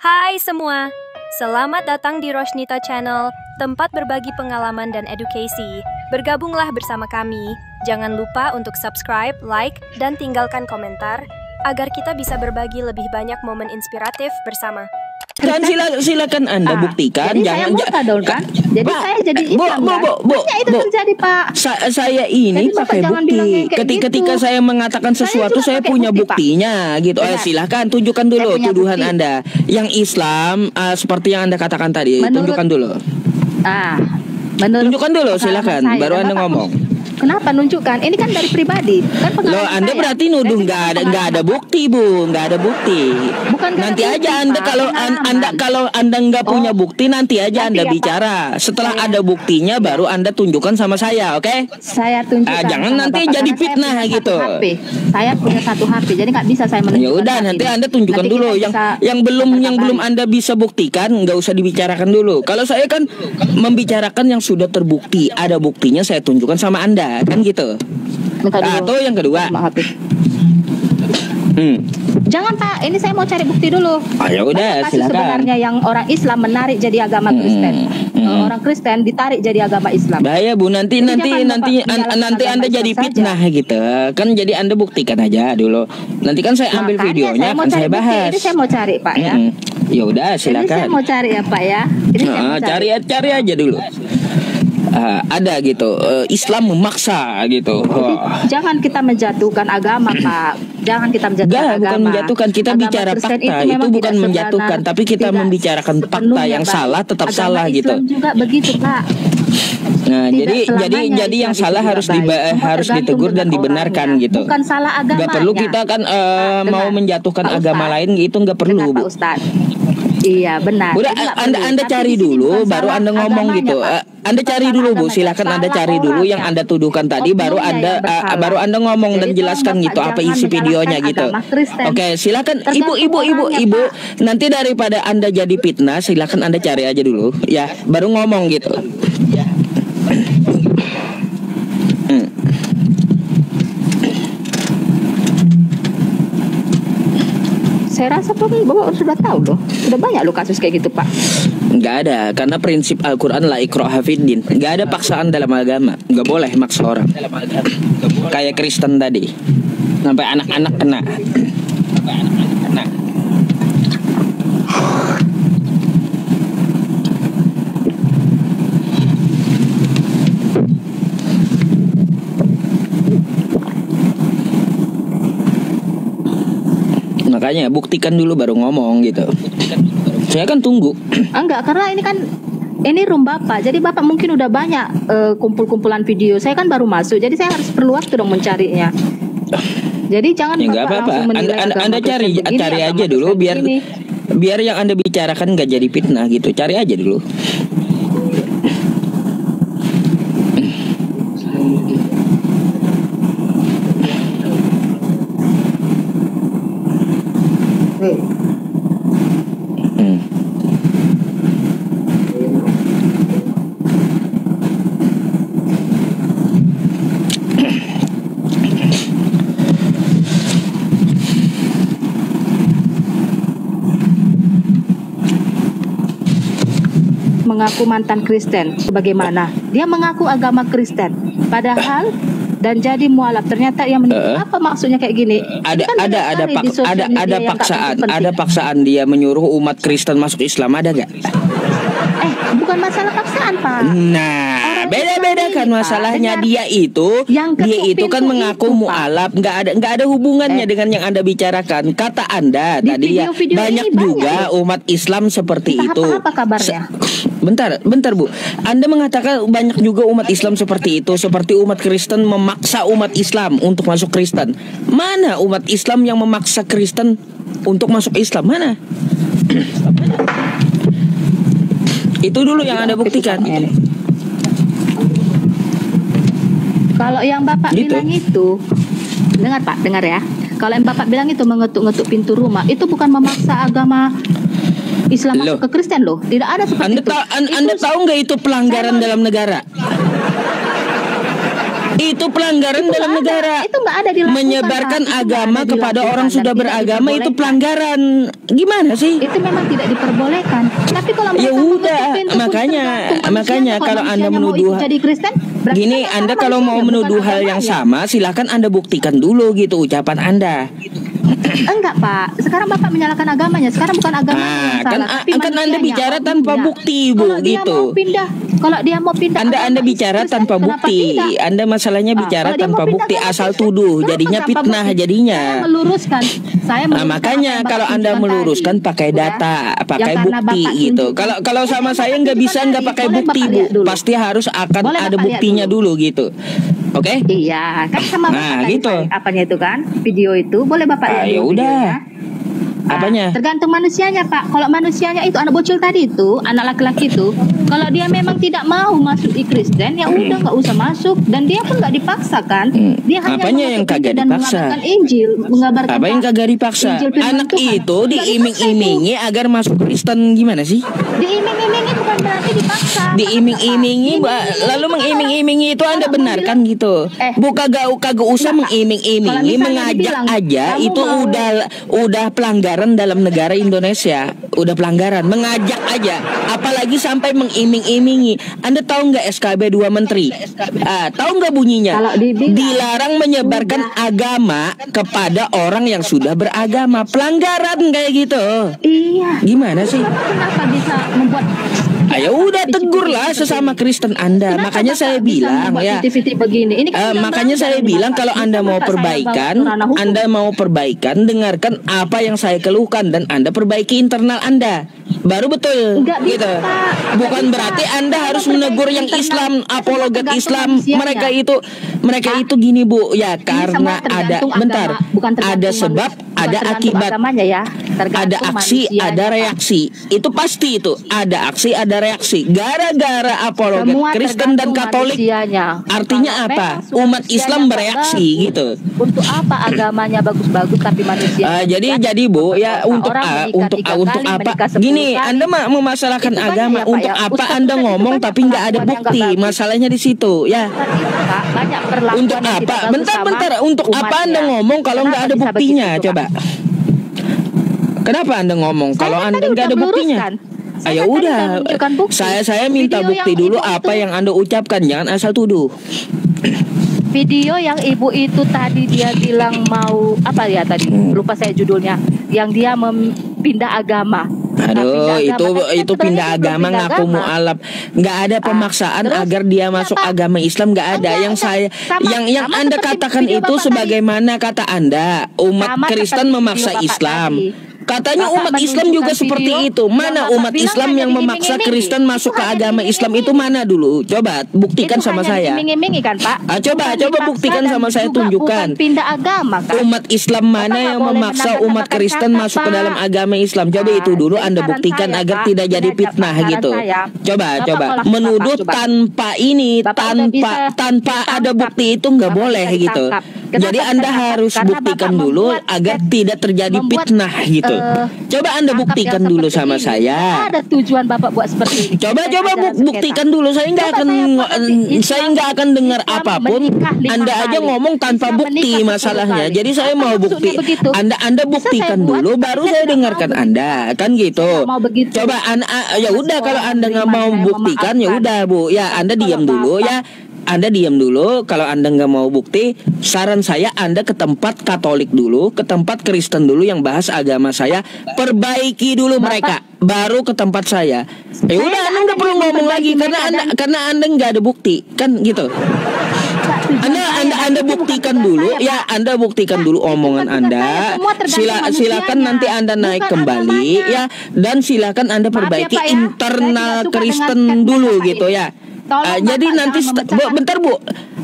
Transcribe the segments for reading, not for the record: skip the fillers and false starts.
Hai semua, selamat datang di Rosnita Channel, tempat berbagi pengalaman dan edukasi. Bergabunglah bersama kami. Jangan lupa untuk subscribe, like, dan tinggalkan komentar agar kita bisa berbagi lebih banyak momen inspiratif bersama. Kan silakan Anda buktikan. Jadi jangan saya murka dong kan. Jadi Pak, saya jadi Islam kan. Itu terjadi Pak. Saya ini Jadi Bapak pakai jangan bukti. bilang kayak Ketika gitu. saya mengatakan sesuatu, juga saya pakai punya bukti, Pak. buktinya gitu. Benar. Silahkan tunjukkan dulu Saya punya tuduhan bukti. Anda. Yang Islam seperti yang Anda katakan tadi, Menurut- tunjukkan dulu. Menurut Tunjukkan dulu, pengalaman silakan. saya, Baru dan Anda Bapak ngomong. Kenapa nunjukkan? Ini kan dari pribadi. Kan Loh, pengalaman Anda saya. berarti nuduh Dan nggak itu ada pengalaman bukti, Bu, nggak ada bukti. Bukan nggak ada Nanti bukti, aja Anda Pak. kalau Pengalaman. Anda nggak punya Oh, bukti, nanti aja nanti Anda ya, Pak. bicara. Setelah Saya- ada buktinya, baru Anda tunjukkan sama saya, oke? Saya tunjukkan. Jangan sama nanti Bapak, jadi karena saya fitnah punya gitu. satu HP. Saya punya satu HP, jadi nggak bisa saya menunjukkan. Ya udah, saat nanti ini. Anda tunjukkan Nanti dulu kita yang bisa belum kabar-kabari. Anda bisa buktikan, nggak usah dibicarakan dulu. Kalau saya kan membicarakan yang sudah terbukti, ada buktinya saya tunjukkan sama Anda, kan gitu. Bentar dulu. Atau yang kedua, Sama HP. hmm. Jangan Pak, ini saya mau cari bukti dulu. Ya udah, Banyak kasus silakan. sebenarnya yang orang Islam menarik jadi agama Kristen. Orang Kristen ditarik jadi agama Islam. Bahaya Bu, nanti Jadi jangan Bapak menyalahkan nanti agama Anda Islam jadi saja. fitnah gitu. Kan jadi Anda buktikan aja dulu. Nanti kan saya ambil Makanya videonya, saya mau akan cari saya bukti. bahas. Ini saya mau cari Pak ya. Ya udah, Ini saya silakan. mau cari ya Pak ya. Ini saya mau Cari aja dulu. Ada gitu, Islam memaksa gitu. Jangan kita menjatuhkan agama Pak. Jangan kita menjatuhkan Enggak, agama. bukan menjatuhkan. Kita Agama bicara Kristen fakta. Itu memang bukan tidak menjatuhkan, sebenar, tapi kita tidak membicarakan fakta sepenuhnya yang baik. salah tetap Agama salah Islam gitu. juga begitu Pak. Nah, Tidak jadi selamanya yang Islam salah itu harus juga baik. Semua harus tergantung ditegur dan dengan dibenarkan orangnya. gitu. Bukan salah agamanya. Nggak perlu kita kan mau dengar. menjatuhkan Pak agama Ustadz. lain itu nggak perlu, Dengar, Bu. Pak Ustadz. Iya benar. Udah, Itu nggak Anda perlu. Tapi cari di sini dulu, bukan baru salah Anda ngomong agamanya, gitu. Pak. Anda Bukan cari salah dulu, Bu. agamanya, Silakan Anda salah cari dulu yang orangnya. Anda tuduhkan tadi, baru Oknumnya Anda yang bersalah. baru Anda ngomong dan Jadi jelaskan tolong gitu Bapak apa jangan isi videonya menyalahkan gitu. agama Kristen. Oke, silakan Tergantung ibu. orangnya, Pak. Nanti daripada Anda jadi fitnah, silakan Anda cari aja dulu, ya. Baru ngomong gitu. Saya rasa Bapak sudah tahu loh. Sudah banyak loh kasus kayak gitu Pak. Nggak ada, karena prinsip Al-Quran la ikraha fiddin. Nggak ada paksaan dalam agama. Nggak boleh maksa orang. Kayak Kristen tadi, sampai anak-anak kena. Makanya buktikan dulu baru ngomong gitu. Saya kan tunggu. Enggak, karena ini room Bapak. Jadi Bapak mungkin udah banyak kumpul-kumpulan video. Saya kan baru masuk. Jadi saya harus perlu waktu dong mencarinya. Jadi jangan Ya nggak Bapak apa-apa. langsung menilai agama Anda Kristen begini, cari agama aja dulu Kristen begini. biar yang Anda bicarakan nggak jadi fitnah gitu. Cari aja dulu. Mengaku mantan Kristen. Bagaimana? Dia mengaku agama Kristen. Padahal dan jadi mualaf. Ternyata yang apa maksudnya kayak gini? Ada Kan banyak sekali di sosial media yang tak penting-penting. ada paksaan dia menyuruh umat Kristen masuk Islam, ada gak? Bukan masalah paksaan Pak. Nah, Orang beda-beda Islam kan ini, Pak, masalahnya. dengan Dia itu kan ketuk mengaku pintu itu, Pak. mualaf, nggak ada hubungannya dengan yang Anda bicarakan. Kata Anda Di tadi ya video-video banyak ini juga umat Islam seperti Entah itu. apa kabarnya? Bentar Bu. Anda mengatakan banyak juga umat Islam seperti itu, seperti umat Kristen memaksa umat Islam untuk masuk Kristen. Mana umat Islam yang memaksa Kristen untuk masuk Islam? Mana? Itu dulu yang Anda buktikan. Kalau yang Bapak Gitu. bilang itu, dengar Pak, dengar ya. Kalau yang Bapak bilang itu mengetuk-ngetuk pintu rumah, itu bukan memaksa agama Islam Loh. masuk ke Kristen loh. Tidak ada seperti itu. Anda tahu nggak itu pelanggaran dalam negara? Itu pelanggaran Itu dalam nggak ada. negara. Itu nggak ada dilakukan, Menyebarkan Pak. Itu nggak agama ada kepada dilakukan orang dan sudah tidak beragama itu diperbolehkan. pelanggaran. Gimana sih? Itu memang tidak diperbolehkan. Tapi kalau Ya mereka udah, menutup pintu pun makanya tergantung makanya manusianya. kalau Anda manusianya mau menuduh ikut jadi Kristen, berarti gini, kan Anda salah kalau mau manusianya, menuduh bukan hal yang agamanya. sama, silakan Anda buktikan dulu gitu ucapan Anda. Enggak, Pak. Sekarang Bapak menyalahkan agamanya. Sekarang bukan agamanya yang Kan salah, tapi kan Anda manusianya. bicara Oh, tanpa tidak. bukti, Bu, Kalau dia gitu. mau pindah, kalau dia mau pindah Anda agama bicara Kristen, tanpa kenapa bukti. tidak? Anda masalahnya bicara Kalau dia tanpa mau pindah bukti, agama asal Kristen, tuduh, kenapa jadinya tanpa fitnah bukti? jadinya. Saya meluruskan. Makanya apa yang kalau Bapak Anda tunjukkan meluruskan tadi. pakai Udah. data, pakai Yang karena bukti Bapak gitu. tunjukkan. Kalau sama Yang saya Bapak nggak bisa tunjukkan nggak tadi, pakai boleh bukti, Bapak Bu. lihat dulu. Pasti harus akan Boleh ada Bapak lihat buktinya dulu gitu. Oke? Iya, kan sama Nah, Bapak tadi gitu. apanya itu kan? Video itu boleh Bapak lihat Ya dulu udah. videonya. Apanya? Tergantung manusianya, Pak. Kalau manusianya itu anak bocil tadi itu, anak laki-laki itu, kalau dia memang tidak mau masuk di Kristen, ya udah nggak usah masuk. Dan dia pun nggak dipaksa kan? Dia hanya Apanya yang mengaku kagak dan dipaksa? mengabarkan Injil, mengabarkan Apa yang kagak dipaksa? Injil firman Anak Tuhan. itu Nggak dipaksa diiming-imingi agar masuk Kristen gimana sih? Diiming-imingi bukan berarti dipaksa. Diiming-imingi, lalu mengiming-imingi itu Anda benarkan gitu? Bu kagak usah mengiming-imingi, mengajak aja itu udah pelanggaran dalam negara Indonesia, udah pelanggaran, mengajak aja, apalagi sampai mengiming-imingi. Anda tahu nggak SKB 2 Menteri? Tahu nggak bunyinya? Kalau dibilang, Dilarang menyebarkan agama kepada orang yang sudah beragama, pelanggaran kayak gitu. Iya. Gimana sih? Kenapa bisa membuat Ayo udah tegurlah sesama Kristen Anda. Kenapa Makanya Bapak saya bisa bilang membuat ya. titik-titik begini? Ini kan sudah Makanya melanggar saya ini, bilang Bapak. kalau Bisa Anda mau Bapak saya perbaikan, bawa ke ranah hukum. Anda mau perbaikan, dengarkan apa yang saya keluhkan dan Anda perbaiki internal Anda. Baru betul Nggak bisa, gitu. Pak. Bukan Nggak bisa. berarti Anda Saya harus mau menegur perbaiki yang internal. Islam, apologet Tergantung Islam. manusianya. Mereka itu gini, Bu, ya Ini karena semua ada tergantung bentar. agama, bukan tergantung Ada sebab, bukan ada tergantung akibat. agamanya ya. Tergantung Ada aksi, manusianya, ada Pak. reaksi. Itu pasti itu. Ada aksi, ada reaksi. Gara-gara apologet Semua Kristen dan tergantung Katolik. manusianya. Artinya Kalau apa? memang sudah Umat manusianya Islam nggak bereaksi bagus, gitu. Untuk apa agamanya bagus-bagus tapi manusia? Jadi Bu ya untuk apa? Gini, Anda memasalahkan Itu banyak agama ya, Pak, untuk ya. apa Ustaz-ustaz Anda itu ngomong banyak tapi nggak ada perlakuan yang nggak bukti? bagus. Masalahnya di situ ya. Pak, banyak perlakuan Untuk yang tidak apa? bagus Bentar, sama untuk apa Anda umatnya. ngomong kalau nggak ada Kenapa bisa buktinya? begitu, Pak? Coba. Kenapa Anda ngomong kalau Saya Anda tadi nggak ada udah buktinya? meluruskan. Saya Ayo tadi udah, menunjukkan bukti. saya minta Video bukti yang dulu ibu apa itu- yang Anda ucapkan, jangan asal tuduh. Video yang ibu itu tadi dia bilang mau apa ya tadi, lupa saya judulnya, yang dia pindah agama. Nah, Aduh, pindah agama. Tapi itu kan pindah sebenarnya itu agama belum pindah ngaku agama. mualaf. Nggak ada pemaksaan terus? agar dia masuk Kenapa? agama Islam, nggak ada. Enggak, Yang enggak. saya Sama yang Anda seperti katakan video itu Bapak sebagaimana kata Anda, umat Sama Kristen seperti memaksa video Bapak Islam. tadi. Katanya Bapak umat Islam juga menunjukkan seperti video itu. yang Mana Bapak umat bilang Islam hanya yang memaksa diiming-imingi. Kristen masuk Itu ke hanya agama Islam itu diiming-imingi. mana dulu? Coba buktikan Itu sama hanya saya. diiming-imingi kan, Pak? Coba Bukan dipaksa buktikan dan sama saya, juga tunjukkan. Bukan pindah agama kan? Umat Islam mana Bapak yang nggak boleh memaksa umat menambah-tambahkan Kristen kata, masuk ke Pak. dalam agama Islam? Coba itu dulu Jadi Anda saran buktikan saya, agar Pak, tidak jadi ini aja, fitnah Pak, saran gitu. saya. Coba Bapak kolak, menuduh Bapak, coba. tanpa ini, Bapak udah bisa tanpa ada bukti itu nggak Bapak boleh bisa gitu. ditangkap. Kenapa Jadi bisa Anda ditangkap? harus Karena buktikan Bapak dulu membuat agar tidak terjadi membuat, fitnah gitu. Coba Anda tangkap buktikan yang dulu seperti sama ini. saya. Nggak ada tujuan Bapak buat seperti ini. Coba Saya ajaran buktikan sengketa. dulu. Saya nggak Coba akan Islam saya nggak akan dengar Islam apapun. menikah 5 Anda aja kali. ngomong tanpa Islam bukti menikah 10 masalahnya. kali. Jadi saya Apa mau maksudnya bukti. begitu? Anda Bisa buktikan saya buat, dulu tapi baru saya saya nggak dengarkan mau Anda, kan gitu. Saya nggak mau begitu. Coba ya udah kalau Anda nggak mau Saya buktikan ya memaafkan. udah Bu. Ya Anda Tapi diam kalau dulu Bapak- ya. Anda diam dulu. Kalau Anda nggak mau bukti, saran saya Anda ke tempat Katolik dulu, ke tempat Kristen dulu yang bahas agama saya, perbaiki dulu mereka, baru ke tempat saya. Ya udah, nggak Anda ada nggak perlu yang ngomong lagi memperbaiki karena mereka karena Anda nggak ada bukti, kan gitu. Anda buktikan dulu ya, Anda buktikan dulu omongan Anda. Silakan nanti Anda naik kembali ya, dan silakan Anda perbaiki Pak, ya. internal Saya tidak suka Kristen dengan statement dulu Bapak gitu ini. ya. Tolong Jadi Bapak nanti jangan memecahkan- bentar Bu,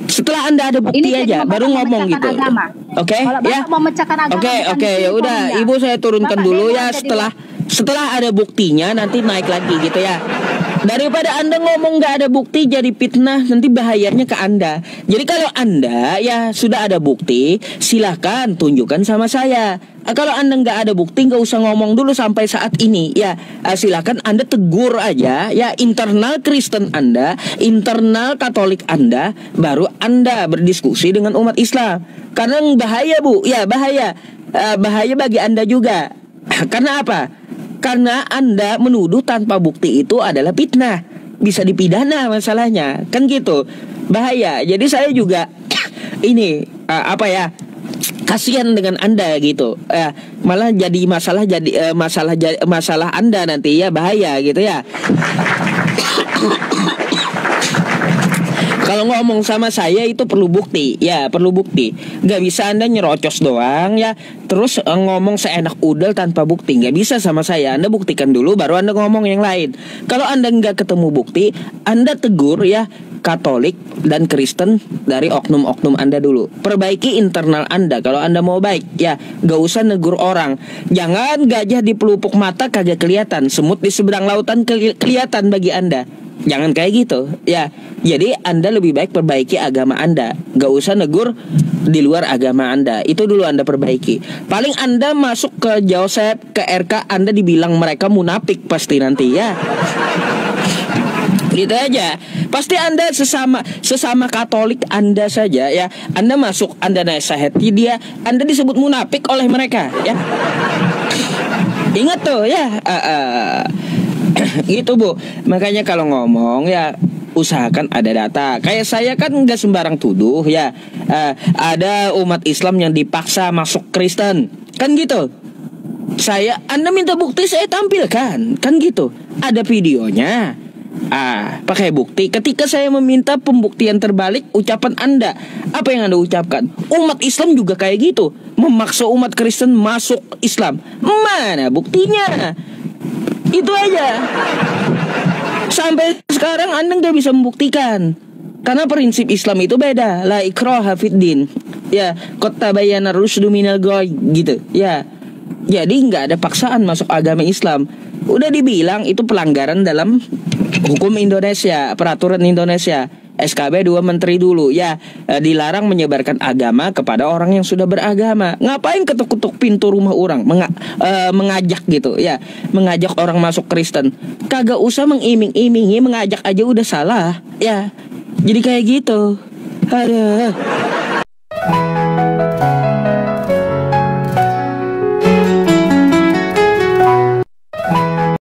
setelah Anda ada bukti Ini aja cuma baru Bapak ngomong memecahkan gitu. agama. Oke Kalau Bapak ya. mau memecahkan agama, Oke, bukan di ya sini udah, forumnya. Ibu saya turunkan Bapak dulu demo ya, aja di setelah ada buktinya nanti naik lagi gitu ya. Daripada Anda ngomong nggak ada bukti jadi fitnah, nanti bahayanya ke Anda. Jadi kalau Anda ya sudah ada bukti, silahkan tunjukkan sama saya. Kalau Anda nggak ada bukti, nggak usah ngomong dulu sampai saat ini. Ya, silakan Anda tegur aja ya internal Kristen Anda, internal Katolik Anda, baru Anda berdiskusi dengan umat Islam. Karena bahaya, Bu. Ya, bahaya. Bahaya bagi Anda juga. Karena apa? Karena Anda menuduh tanpa bukti itu adalah fitnah. Bisa dipidana masalahnya. Kan gitu. Bahaya. Jadi saya juga ini kasihan dengan Anda gitu. Malah jadi masalah Anda nanti ya, bahaya gitu ya. Kalau ngomong sama saya itu perlu bukti, ya perlu bukti. Gak bisa Anda nyerocos doang ya, terus ngomong seenak udel tanpa bukti. Gak bisa sama saya. Anda buktikan dulu baru Anda ngomong yang lain. Kalau Anda nggak ketemu bukti, Anda tegur ya Katolik dan Kristen dari oknum-oknum Anda dulu. Perbaiki internal Anda kalau Anda mau baik ya. Gak usah negur orang. Jangan gajah di pelupuk mata kagak kelihatan, semut di seberang lautan kelihatan bagi Anda. Jangan kayak gitu ya. Jadi Anda lebih baik perbaiki agama Anda. Gak usah negur di luar agama Anda. Itu dulu Anda perbaiki. Paling Anda masuk ke Joseph, ke RK, Anda dibilang mereka munafik pasti nanti ya. Gitu aja. Pasti Anda sesama Katolik Anda saja ya. Anda masuk, Anda nasihati dia, Anda disebut munafik oleh mereka ya. Ingat tuh ya. Gitu, Bu. Makanya kalau ngomong ya usahakan ada data. Kayak saya kan nggak sembarang tuduh ya. Ada umat Islam yang dipaksa masuk Kristen, kan gitu. Anda minta bukti, saya tampilkan, kan gitu. Ada videonya. Pakai bukti. Ketika saya meminta pembuktian terbalik ucapan Anda, apa yang Anda ucapkan? Umat Islam juga kayak gitu, memaksa umat Kristen masuk Islam. Mana buktinya? Itu aja. Sampai sekarang Anda nggak bisa membuktikan. Karena prinsip Islam itu beda. La ikraha fiddin. Ya, qad tabayyana rusydu minal ghayy gitu. Ya. Jadi nggak ada paksaan masuk agama Islam. Udah dibilang itu pelanggaran dalam hukum Indonesia, peraturan Indonesia. SKB 2 menteri dulu ya, dilarang menyebarkan agama kepada orang yang sudah beragama. Ngapain ketuk-ketuk pintu rumah orang, mengajak gitu ya, mengajak orang masuk Kristen. Kagak usah mengiming-imingi, mengajak aja udah salah ya. Jadi kayak gitu. Aduh.